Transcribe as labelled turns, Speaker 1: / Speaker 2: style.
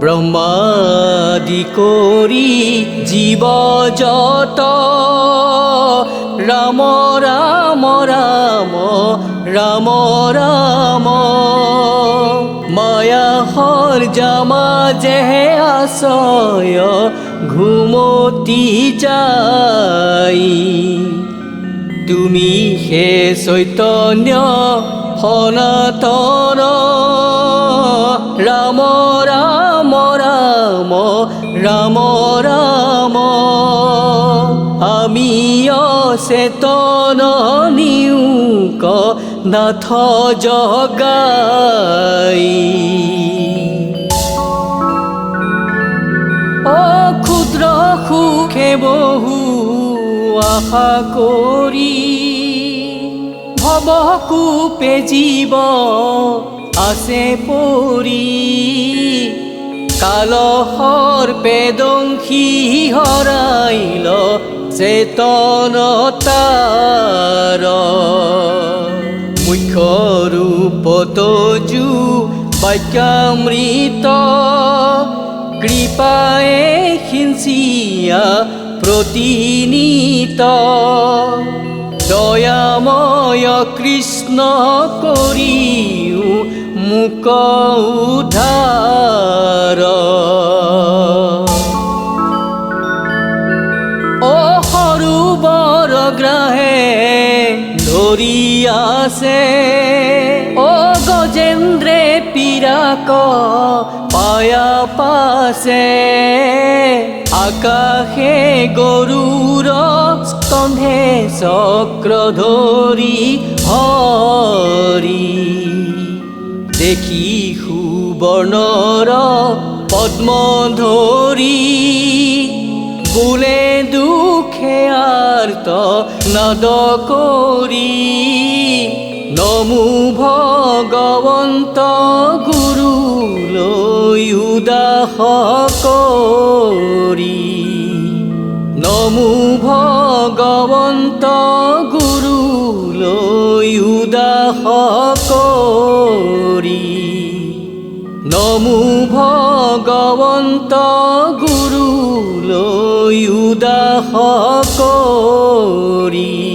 Speaker 1: ব্ৰহ্মাদি কৰি জীৱ যত ৰাম ৰাম ৰাম ৰাম ৰাম মায়াহৰ জামা যেহে আশ্ৰয় ঘুমতি যাই তুমি হে চৈতন্য সনাতন ৰাম ৰাম ৰাম ৰাম ৰাম আমি অচেতন নিয়োক নাথ জগাই ক্ষুদ্ৰ সুখে বহু আশা কৰি ভৱকূপে জীৱ আছে পৰি কালহৰ পেদংশী হৰাইল চেতনতাৰ মুখ্য ৰূপত যু বাক্যামৃত কৃপায়ে সিঞ্চিয়া প্ৰতিনিত দয়াময় কৃষ্ণ কৰিও মুক উদ্ধাৰ সৰু বৰ গ্ৰাহে ধৰি আছে গজেন্দ্ৰে পীড়াক পায়া পাছে আকাশে গৰুৰ স্তম্ভে চক্ৰ ধৰি হৰি দেখি সুবৰ্ণৰ পদ্ম ধৰি বোলে দুখে আৰ্ত নাদ কৰি নমো ভগৱন্ত গুৰুলৈ উদাস কৰি নমো ভগৱন্ত গুৰুলৈ উদাস কৰি নমো ভগৱন্ত গুৰুলৈ উদাস কৰি